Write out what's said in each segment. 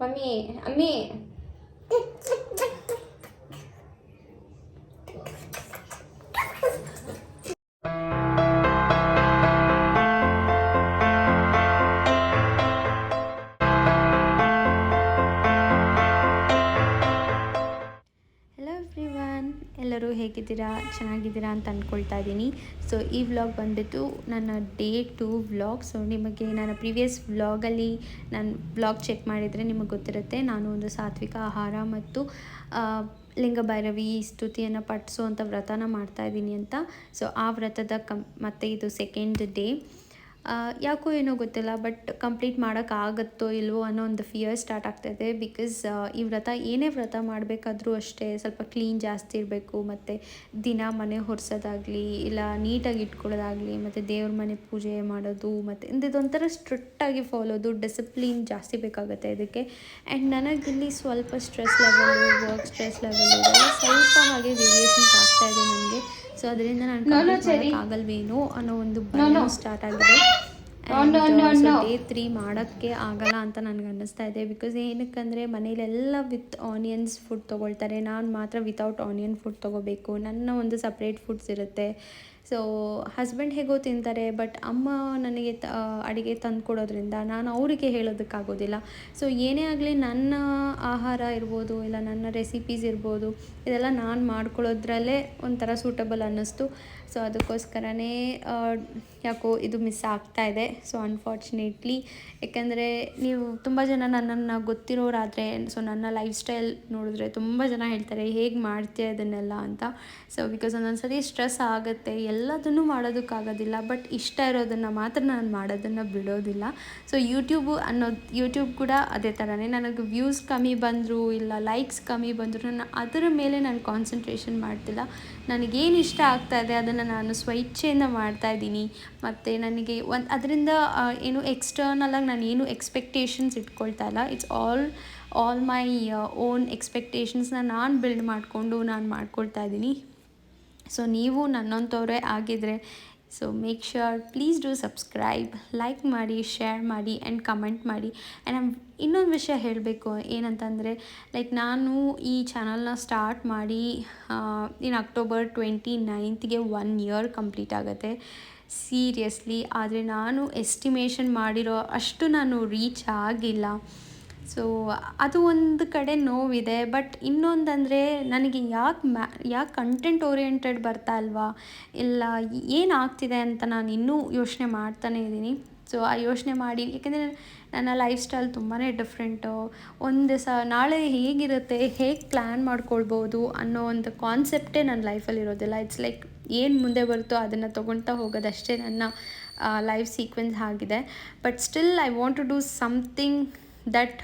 Mami, Ami. ಎಲ್ಲರೂ ಹೇಗಿದ್ದೀರಾ, ಚೆನ್ನಾಗಿದ್ದೀರಾ ಅಂತ ಅಂದ್ಕೊಳ್ತಾ ಇದ್ದೀನಿ. ಸೊ ಈ ವ್ಲಾಗ್ ಬಂದುಬಿಟ್ಟು ನನ್ನ ಡೇ 2 ವ್ಲಾಗ್. ಸೊ ನಿಮಗೆ ನಾನು ಪ್ರೀವಿಯಸ್ ವ್ಲಾಗಲ್ಲಿ ನಾನು ವ್ಲಾಗ್ ಚೆಕ್ ಮಾಡಿದರೆ ನಿಮಗೆ ಗೊತ್ತಿರುತ್ತೆ, ನಾನು ಒಂದು ಸಾತ್ವಿಕ ಆಹಾರ ಮತ್ತು ಲಿಂಗಭೈರವಿ ಸ್ತುತಿಯನ್ನು ಪಠಿಸುವಂಥ ವ್ರತನ ಮಾಡ್ತಾಯಿದ್ದೀನಿ ಅಂತ. ಸೊ ಆ ವ್ರತದ ಮತ್ತು ಇದು ಸೆಕೆಂಡ್ ಡೇ. ಯಾಕೋ ಏನೋ ಗೊತ್ತಿಲ್ಲ, ಬಟ್ ಕಂಪ್ಲೀಟ್ ಮಾಡೋಕ್ಕಾಗತ್ತೋ ಇಲ್ವೋ ಅನ್ನೋ ಒಂದು ಫಿಯರ್ ಸ್ಟಾರ್ಟ್ ಆಗ್ತಾಯಿದೆ. ಬಿಕಾಸ್ ಈ ವ್ರತ ಏನೇ ವ್ರತ ಮಾಡಬೇಕಾದ್ರೂ ಅಷ್ಟೇ ಸ್ವಲ್ಪ ಕ್ಲೀನ್ ಜಾಸ್ತಿ ಇರಬೇಕು, ಮತ್ತು ದಿನ ಮನೆ ಹೊರಿಸೋದಾಗಲಿ ಇಲ್ಲ ನೀಟಾಗಿ ಇಟ್ಕೊಳ್ಳೋದಾಗಲಿ, ಮತ್ತು ದೇವ್ರ ಮನೆ ಪೂಜೆ ಮಾಡೋದು, ಮತ್ತು ಇದೊಂಥರ ಸ್ಟ್ರಿಕ್ಟಾಗಿ ಫಾಲೋದು, ಡಿಸಿಪ್ಲಿನ್ ಜಾಸ್ತಿ ಬೇಕಾಗುತ್ತೆ ಇದಕ್ಕೆ. ಆ್ಯಂಡ್ ನನಗಿಲ್ಲಿ ಸ್ವಲ್ಪ stress level, work stress level ಇದೆಲ್ಲ ಸ್ವಲ್ಪ ಹಾಗೆ ವೇರಿಯೇಷನ್ಸ್ ಆಗ್ತಾಯಿದೆ ನನಗೆ. ಸೊ ಅದರಿಂದ ನಾನು ಆಗಲ್ವೇನೋ ಅನ್ನೋ ಒಂದು ಭಯ ಸ್ಟಾರ್ಟ್ ಆಗಿದೆ. ಡೇ 3 ಮಾಡೋಕ್ಕೆ ಆಗಲ್ಲ ಅಂತ ನನಗೆ ಅನ್ನಿಸ್ತಾ ಇದೆ. ಬಿಕಾಸ್ ಏನಕ್ಕಂದರೆ ಮನೇಲೆಲ್ಲ ವಿತ್ ಆನಿಯನ್ಸ್ ಫುಡ್ ತೊಗೊಳ್ತಾರೆ, ನಾನು ಮಾತ್ರ ವಿತೌಟ್ ಆನಿಯನ್ ಫುಡ್ ತೊಗೋಬೇಕು. ನನ್ನ ಒಂದು ಸಪ್ರೇಟ್ ಫುಡ್ಸ್ ಇರುತ್ತೆ. ಸೊ ಹಸ್ಬೆಂಡ್ ಹೇಗೋ ತಿಂತಾರೆ, ಬಟ್ ಅಮ್ಮ ನನಗೆ ಅಡುಗೆ ತಂದು ಕೊಡೋದ್ರಿಂದ ನಾನು ಅವರಿಗೆ ಹೇಳೋದಕ್ಕಾಗೋದಿಲ್ಲ. ಸೊ ಏನೇ ಆಗಲಿ ನನ್ನ ಆಹಾರ ಇರ್ಬೋದು ಇಲ್ಲ ನನ್ನ ರೆಸಿಪೀಸ್ ಇರ್ಬೋದು, ಇದೆಲ್ಲ ನಾನು ಮಾಡ್ಕೊಳ್ಳೋದ್ರಲ್ಲೇ ಒಂಥರ ಸೂಟಬಲ್ ಅನ್ನಿಸ್ತು. ಸೊ ಅದಕ್ಕೋಸ್ಕರನೇ ಯಾಕೋ ಇದು ಮಿಸ್ ಆಗ್ತಾಯಿದೆ. ಸೊ ಅನ್ಫಾರ್ಚುನೇಟ್ಲಿ, ಯಾಕೆಂದರೆ ನೀವು ತುಂಬ ಜನ ನನ್ನನ್ನು ಗೊತ್ತಿರೋರಾದರೆ, ಸೊ ನನ್ನ ಲೈಫ್ ಸ್ಟೈಲ್ ನೋಡಿದ್ರೆ ತುಂಬ ಜನ ಹೇಳ್ತಾರೆ ಹೇಗೆ ಮಾಡ್ತೀಯ ಇದನ್ನೆಲ್ಲ ಅಂತ. ಸೊ ಬಿಕಾಸ್ ಒಂದೊಂದು ಸರಿ ಸ್ಟ್ರೆಸ್ ಆಗುತ್ತೆ, ಎಲ್ಲದನ್ನೂ ಮಾಡೋದಕ್ಕಾಗೋದಿಲ್ಲ, ಬಟ್ ಇಷ್ಟ ಇರೋದನ್ನು ಮಾತ್ರ ನಾನು ಮಾಡೋದನ್ನು ಬಿಡೋದಿಲ್ಲ. ಸೊ ಯೂಟ್ಯೂಬ್ ಕೂಡ ಅದೇ ಥರನೇ. ನನಗೆ ವ್ಯೂಸ್ ಕಮ್ಮಿ ಬಂದರೂ ಇಲ್ಲ ಲೈಕ್ಸ್ ಕಮ್ಮಿ ಬಂದರೂ ಅದರ ಮೇಲೆ ನಾನು ಕಾನ್ಸಂಟ್ರೇಷನ್ ಮಾಡ್ತಿಲ್ಲ. ನನಗೇನು ಇಷ್ಟ ಆಗ್ತಾಯಿದೆ ಅದನ್ನು ನಾನು ಸ್ವಇಚ್ಛೆಯಿಂದ ಮಾಡ್ತಾಯಿದ್ದೀನಿ. ಮತ್ತು ನನಗೆ ಅದರಿಂದ ಏನು ಎಕ್ಸ್ಟರ್ನಲಾಗಿ ನಾನು ಏನು ಎಕ್ಸ್ಪೆಕ್ಟೇಷನ್ಸ್ ಇಟ್ಕೊಳ್ತಾ ಇಲ್ಲ. ಇಟ್ಸ್ ಆಲ್ ಮೈ ಓನ್ ಎಕ್ಸ್ಪೆಕ್ಟೇಷನ್ಸ್ನ ನಾನು ಬಿಲ್ಡ್ ಮಾಡಿಕೊಂಡು ನಾನು ಮಾಡ್ಕೊಳ್ತಾ ಇದ್ದೀನಿ. ಸೊ ನೀವು ನನ್ನಂಥವರೇ ಆಗಿದ್ದರೆ, so make sure please do subscribe, like ಮಾಡಿ, ಶೇರ್ ಮಾಡಿ ಆ್ಯಂಡ್ ಕಮೆಂಟ್ ಮಾಡಿ. ಆ್ಯಂಡ್ ಇನ್ನೊಂದು ವಿಷಯ ಹೇಳಬೇಕು ಏನಂತಂದರೆ, ಲೈಕ್ ನಾನು ಈ ಚಾನಲ್ನ ಸ್ಟಾರ್ಟ್ ಮಾಡಿ in October 29th 1 year complete ಆಗುತ್ತೆ ಸೀರಿಯಸ್ಲಿ. ಆದರೆ ನಾನು ಎಸ್ಟಿಮೇಷನ್ ಮಾಡಿರೋ ಅಷ್ಟು ನಾನು ರೀಚ್ ಆಗಿಲ್ಲ. ಸೊ ಅದು ಒಂದು ಕಡೆ ನೋವಿದೆ. ಬಟ್ ಇನ್ನೊಂದಂದರೆ ನನಗೆ ಯಾಕೆ ಕಂಟೆಂಟ್ ಓರಿಯೆಂಟೆಡ್ ಬರ್ತಾ ಇಲ್ವಾ, ಇಲ್ಲ ಏನಾಗ್ತಿದೆ ಅಂತ ನಾನು ಇನ್ನೂ ಯೋಚನೆ ಮಾಡ್ತಾನೇ ಇದ್ದೀನಿ. ಸೊ ಆ ಯೋಚನೆ ಮಾಡಿ, ಯಾಕೆಂದರೆ ನನ್ನ ಲೈಫ್ ಸ್ಟೈಲ್ ತುಂಬಾ ಡಿಫ್ರೆಂಟು. ಒಂದು ದಿವಸ ನಾಳೆ ಹೇಗಿರುತ್ತೆ, ಹೇಗೆ ಪ್ಲ್ಯಾನ್ ಮಾಡ್ಕೊಳ್ಬೋದು ಅನ್ನೋ ಒಂದು ಕಾನ್ಸೆಪ್ಟೇ ನನ್ನ ಲೈಫಲ್ಲಿ ಇರೋದಿಲ್ಲ. ಇಟ್ಸ್ ಲೈಕ್ ಏನು ಮುಂದೆ ಬರುತ್ತೋ ಅದನ್ನು ತೊಗೊಳ್ತಾ ಹೋಗೋದಷ್ಟೇ ನನ್ನ ಲೈಫ್ ಸೀಕ್ವೆನ್ಸ್ ಆಗಿದೆ. But still I want to do something that,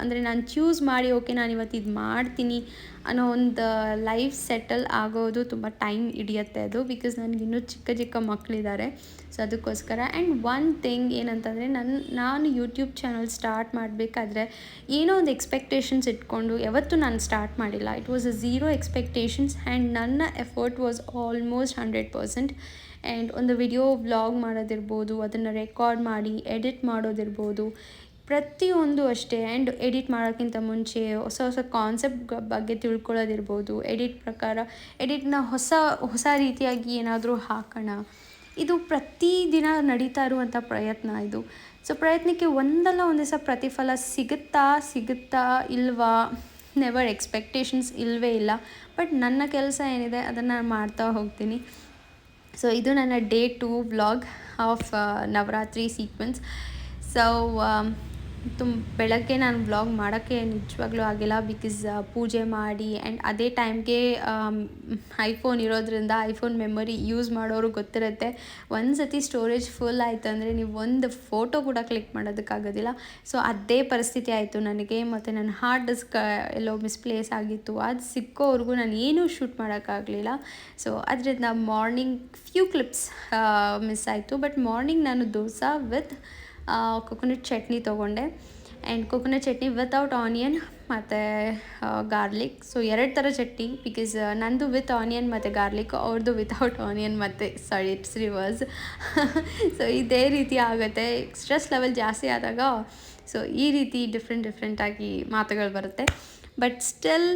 ಅಂದರೆ ನಾನು ಚೂಸ್ ಮಾಡಿ ಓಕೆ ನಾನು ಇವತ್ತು ಇದು ಮಾಡ್ತೀನಿ ಅನ್ನೋ ಒಂದು ಲೈಫ್ ಸೆಟಲ್ ಆಗೋದು ತುಂಬ ಟೈಮ್ ಹಿಡಿಯುತ್ತೆ ಅದು. ಬಿಕಾಸ್ ನನಗಿನ್ನೂ ಚಿಕ್ಕ ಮಕ್ಕಳಿದ್ದಾರೆ. ಸೊ ಅದಕ್ಕೋಸ್ಕರ. ಆ್ಯಂಡ್ ಒನ್ ಥಿಂಗ್ ಏನಂತಂದರೆ, ನಾನು ಯೂಟ್ಯೂಬ್ ಚಾನಲ್ ಸ್ಟಾರ್ಟ್ ಮಾಡಬೇಕಾದ್ರೆ ಏನೋ ಒಂದು ಎಕ್ಸ್ಪೆಕ್ಟೇಷನ್ಸ್ ಇಟ್ಕೊಂಡು ಯಾವತ್ತೂ ನಾನು ಸ್ಟಾರ್ಟ್ ಮಾಡಿಲ್ಲ. It was a zero expectations and ನನ್ನ ಎಫರ್ಟ್ ವಾಸ್ ಆಲ್ಮೋಸ್ಟ್ 100%. ಆ್ಯಂಡ್ ಒಂದು ವಿಡಿಯೋ ವ್ಲಾಗ್ ಮಾಡೋದಿರ್ಬೋದು, ಅದನ್ನು ರೆಕಾರ್ಡ್ ಮಾಡಿ ಎಡಿಟ್ ಮಾಡೋದಿರ್ಬೋದು, ಪ್ರತಿಯೊಂದು ಅಷ್ಟೇ. ಆ್ಯಂಡ್ ಎಡಿಟ್ ಮಾಡೋಕ್ಕಿಂತ ಮುಂಚೆ ಹೊಸ ಕಾನ್ಸೆಪ್ಟ್ ಬಗ್ಗೆ ತಿಳ್ಕೊಳ್ಳೋದಿರ್ಬೋದು, ಎಡಿಟ್ನ ಹೊಸ ರೀತಿಯಾಗಿ ಏನಾದರೂ ಹಾಕೋಣ, ಇದು ಪ್ರತಿದಿನ ನಡೀತಾ ಇರುವಂಥ ಪ್ರಯತ್ನ ಇದು. ಸೊ ಪ್ರಯತ್ನಕ್ಕೆ ಒಂದಲ್ಲ ಒಂದು ದಿವಸ ಪ್ರತಿಫಲ ಸಿಗುತ್ತಾ ಇಲ್ವಾ, ನೆವರ್. ಎಕ್ಸ್ಪೆಕ್ಟೇಷನ್ಸ್ ಇಲ್ಲವೇ ಇಲ್ಲ. ಬಟ್ ನನ್ನ ಕೆಲಸ ಏನಿದೆ ಅದನ್ನು ನಾನು ಮಾಡ್ತಾ ಹೋಗ್ತೀನಿ. ಸೊ ಇದು ನನ್ನ day 2 vlog of Navratri sequence. So ಬೆಳಗ್ಗೆ ನಾನು ವ್ಲಾಗ್ ಮಾಡೋಕ್ಕೆ ನಿಜವಾಗ್ಲೂ ಆಗಿಲ್ಲ, ಬಿಕಾಸ್ ಪೂಜೆ ಮಾಡಿ ಆ್ಯಂಡ್ ಅದೇ ಟೈಮ್ಗೆ ಐಫೋನ್ ಇರೋದ್ರಿಂದ ಐಫೋನ್ ಮೆಮೊರಿ ಯೂಸ್ ಮಾಡೋರು ಗೊತ್ತಿರುತ್ತೆ. ಒಂದು ಸತಿ ಸ್ಟೋರೇಜ್ ಫುಲ್ ಆಯಿತು ಅಂದರೆ ನೀವು ಒಂದು ಫೋಟೋ ಕೂಡ ಕ್ಲಿಕ್ ಮಾಡೋದಕ್ಕಾಗೋದಿಲ್ಲ. ಸೊ ಅದೇ ಪರಿಸ್ಥಿತಿ ಆಯಿತು ನನಗೆ. ಮತ್ತು ನನ್ನ ಹಾರ್ಡ್ ಡಿಸ್ಕ್ ಎಲ್ಲೋ ಮಿಸ್ಪ್ಲೇಸ್ ಆಗಿತ್ತು, ಅದು ಸಿಕ್ಕೋವರೆಗೂ ನಾನು ಏನೂ ಶೂಟ್ ಮಾಡೋಕ್ಕಾಗಲಿಲ್ಲ. ಸೊ ಅದರಿಂದ ಮಾರ್ನಿಂಗ್ ಫ್ಯೂ ಕ್ಲಿಪ್ಸ್ ಮಿಸ್ ಆಯಿತು. ಬಟ್ ಮಾರ್ನಿಂಗ್ ನಾನು ದೋಸೆ ವಿತ್ ಕೊಕೊನಟ್ ಚಟ್ನಿ ತೊಗೊಂಡೆ, and coconut chutney without onion ಮತ್ತು ಗಾರ್ಲಿಕ್. ಸೊ 2 ಥರ ಚಟ್ನಿ, ಬಿಕಾಸ್ ನಂದು ವಿತ್ ಆನಿಯನ್ ಮತ್ತು ಗಾರ್ಲಿಕ್, ಅವ್ರದ್ದು ವಿತೌಟ್ ಆನಿಯನ್ ಮತ್ತು ಇಟ್ಸ್ ರಿವರ್ಸ್. ಸೊ ಇದೇ ರೀತಿ ಆಗುತ್ತೆ, ಸ್ಟ್ರೆಸ್ ಲೆವೆಲ್ ಜಾಸ್ತಿ ಆದಾಗ ಸೊ ಈ ರೀತಿ ಡಿಫ್ರೆಂಟಾಗಿ ಮಾತುಗಳು ಬರುತ್ತೆ. ಬಟ್ ಸ್ಟಿಲ್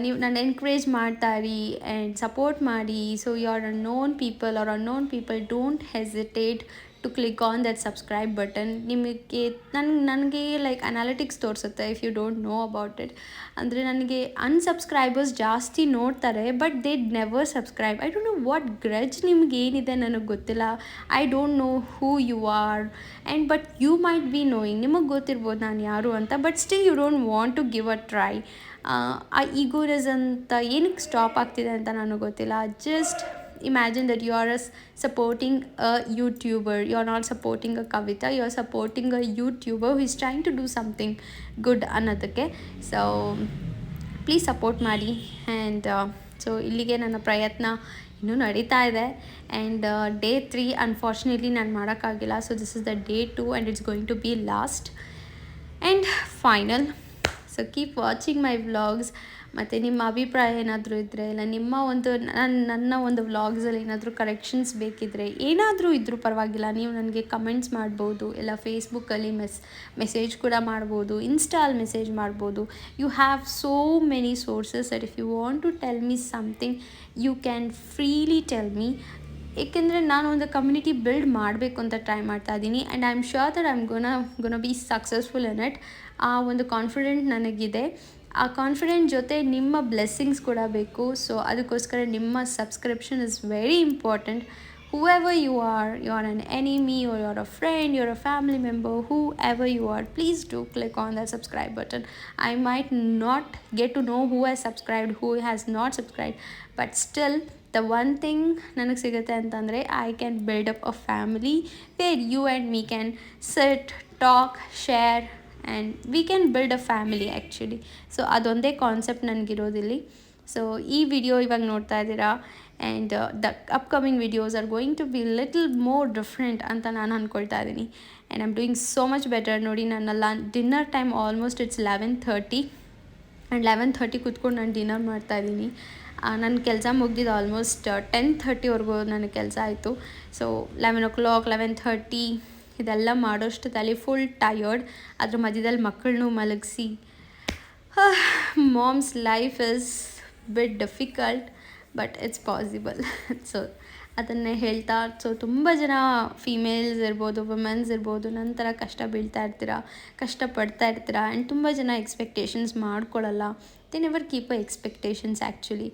ನೀವು ನನ್ನ ಎನ್ಕರೇಜ್ ಮಾಡ್ತಾಯಿರಿ ಆ್ಯಂಡ್ ಸಪೋರ್ಟ್ ಮಾಡಿ. So you are unknown people don't hesitate to click on that subscribe button. ನಿಮಗೆ ನನಗೆ ಲೈಕ್ ಅನಾಲಿಟಿಕ್ಸ್ ತೋರಿಸುತ್ತೆ, if you don't know about it. ಅಂದರೆ ನನಗೆ ಅನ್ಸಬ್ಸ್ಕ್ರೈಬರ್ಸ್ ಜಾಸ್ತಿ ನೋಡ್ತಾರೆ, but they never subscribe. I don't know what grudge ನಿಮ್ಗೆ ಏನಿದೆ, ನನಗೆ ಗೊತ್ತಿಲ್ಲ. I don't know who you are and but you might be knowing, ನಿಮಗೆ ಗೊತ್ತಿರ್ಬೋದು ನಾನು ಯಾರು ಅಂತ, but still you don't want to give a try. ಆ ಈಗೋರಿಸ್ ಅಂತ ಏನಕ್ಕೆ ಸ್ಟಾಪ್ ಆಗ್ತಿದೆ ಅಂತ ನನಗೆ ಗೊತ್ತಿಲ್ಲ. Just imagine that you are supporting a YouTuber, you are not supporting a Kavita, you are supporting a YouTuber who is trying to do something good ಅನ್ನೋದಕ್ಕೆ. So please support ಮಾಡಿ. ಆ್ಯಂಡ್ ಸೊ ಇಲ್ಲಿಗೆ ನನ್ನ ಪ್ರಯತ್ನ ಇನ್ನೂ ನಡೀತಾ ಇದೆ. And day 3 unfortunately ನಾನು ಮಾಡೋಕ್ಕಾಗಿಲ್ಲ. So this is the day 2 and it's going to be last and final. So keep watching my vlogs. ಮತ್ತು ನಿಮ್ಮ ಅಭಿಪ್ರಾಯ ಏನಾದರೂ ಇದ್ದರೆ, ಇಲ್ಲ ನಿಮ್ಮ ಒಂದು ನನ್ನ ಒಂದು ವ್ಲಾಗ್ಸಲ್ಲಿ ಏನಾದರೂ ಕರೆಕ್ಷನ್ಸ್ ಬೇಕಿದ್ದರೆ, ಏನಾದರೂ ಇದ್ದರೂ ಪರವಾಗಿಲ್ಲ, ನೀವು ನನಗೆ ಕಮೆಂಟ್ಸ್ ಮಾಡ್ಬೋದು, ಇಲ್ಲ ಫೇಸ್ಬುಕ್ಕಲ್ಲಿ ಮೆಸೇಜ್ ಕೂಡ ಮಾಡ್ಬೋದು, ಇನ್ಸ್ಟಾಲ್ ಮೆಸೇಜ್ ಮಾಡ್ಬೋದು. You have so many sources that if you want to tell me something you can freely tell me. ಏಕೆಂದರೆ ನಾನು ಒಂದು ಕಮ್ಯುನಿಟಿ ಬಿಲ್ಡ್ ಮಾಡಬೇಕು ಅಂತ ಟ್ರೈ ಮಾಡ್ತಾ ಇದ್ದೀನಿ, and I am sure that I am ಗೋನ be successful in it. ಆ ಒಂದು confident ನನಗಿದೆ. ಆ ಕಾನ್ಫಿಡೆಂಟ್ ಜೊತೆ ನಿಮ್ಮ ಬ್ಲೆಸ್ಸಿಂಗ್ಸ್ ಕೂಡ ಬೇಕು. ಸೊ ಅದಕ್ಕೋಸ್ಕರ ನಿಮ್ಮ subscription is very important. whoever you are an enemy or you're a friend, you're a family member, whoever you are, please do click on that subscribe button. I might not get to know who has subscribed, who has not subscribed, but still the one thing ನನಗೆ ಸಿಗುತ್ತೆ ಅಂತಂದರೆ I can build up a family where you and me can sit, talk, share and we can build a family actually. So ಅದೊಂದೇ concept ನನಗಿರೋದಿಲ್ಲಿ. So ಈ video ಇವಾಗ ನೋಡ್ತಾ ಇದ್ದೀರಾ, and the upcoming videos are going to be little more different ಅಂತ ನಾನು ಅಂದ್ಕೊಳ್ತಾ ಇದ್ದೀನಿ. And I am doing so much better. ನೋಡಿ, ನನ್ನ dinner time almost it's 11:30 and 11:30 ಕೂತ್ಕೊಂಡು ನಾನು ಡಿನ್ನರ್ ಮಾಡ್ತಾಯಿದ್ದೀನಿ. ನನ್ನ ಕೆಲಸ ಮುಗ್ದಿದ್ದು ಆಲ್ಮೋಸ್ಟ್ 10:30ವರೆಗೂ ನನಗೆ ಕೆಲಸ ಆಯಿತು. ಸೊ 11 o'clock 11:30 ಇದೆಲ್ಲ ಮಾಡೋಷ್ಟು ತಲೆ ಫುಲ್ ಟಯರ್ಡ್. ಅದ್ರ ಮಧ್ಯದಲ್ಲಿ ಮಕ್ಕಳನ್ನೂ ಮಲಗಿಸಿ moms life is bit difficult but it's possible. So ಅದನ್ನೇ ಹೇಳ್ತಾ, ಸೊ ತುಂಬ ಜನ ಫೀಮೇಲ್ಸ್ ಇರ್ಬೋದು, ವುಮೆನ್ಸ್ ಇರ್ಬೋದು, ನನ್ನ ಥರ ಕಷ್ಟ ಬೀಳ್ತಾ ಇರ್ತೀರ, ಕಷ್ಟಪಡ್ತಾ ಇರ್ತೀರ. ಆ್ಯಂಡ್ ತುಂಬ ಜನ ಎಕ್ಸ್ಪೆಕ್ಟೇಷನ್ಸ್ ಮಾಡ್ಕೊಳ್ಳಲ್ಲ. They never keep a expectations actually.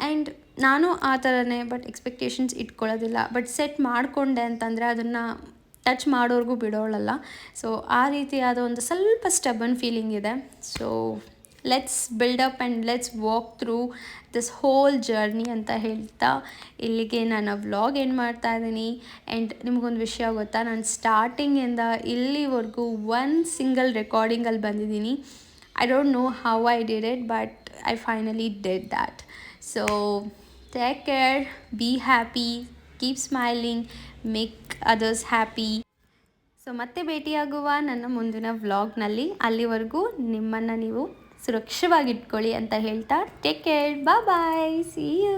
And ನಾನು ಆ ಥರನೇ, ಬಟ್ ಎಕ್ಸ್ಪೆಕ್ಟೇಷನ್ಸ್ ಇಟ್ಕೊಳ್ಳೋದಿಲ್ಲ. ಬಟ್ ಸೆಟ್ ಮಾಡಿಕೊಂಡೆ ಅಂತಂದರೆ ಅದನ್ನು ಟಚ್ ಮಾಡೋರ್ಗೂ ಬಿಡೋಳಲ್ಲ. ಸೊ ಆ ರೀತಿಯಾದ ಒಂದು ಸ್ವಲ್ಪ ಸ್ಟಬನ್ ಫೀಲಿಂಗ್ ಇದೆ. So let's build up and let's walk through this whole journey ಅಂತ ಹೇಳ್ತಾ ಇಲ್ಲಿಗೆ ನಾನು ವ್ಲಾಗ್ ಎಂಡ್ ಮಾಡ್ತಾ ಇದ್ದೀನಿ. ಆ್ಯಂಡ್ ನಿಮಗೊಂದು ವಿಷಯ ಗೊತ್ತಾ, ನಾನು ಸ್ಟಾರ್ಟಿಂಗಿಂದ ಇಲ್ಲಿವರೆಗೂ ಒಂದು ಸಿಂಗಲ್ ರೆಕಾರ್ಡಿಂಗಲ್ಲಿ ಬಂದಿದ್ದೀನಿ. I don't know how I did it, but I finally did that. So take care, be happy, keep smiling, make others happy. So ಮತ್ತೆ ಭೇಟಿಯಾಗುವ ನನ್ನ ಮುಂದಿನ ವ್ಲಾಗ್ನಲ್ಲಿ. ಅಲ್ಲಿವರೆಗೂ ನಿಮ್ಮನ್ನು ನೀವು ಸುರಕ್ಷವಾಗಿಟ್ಕೊಳ್ಳಿ ಅಂತ ಹೇಳ್ತಾ take care, bye, see you.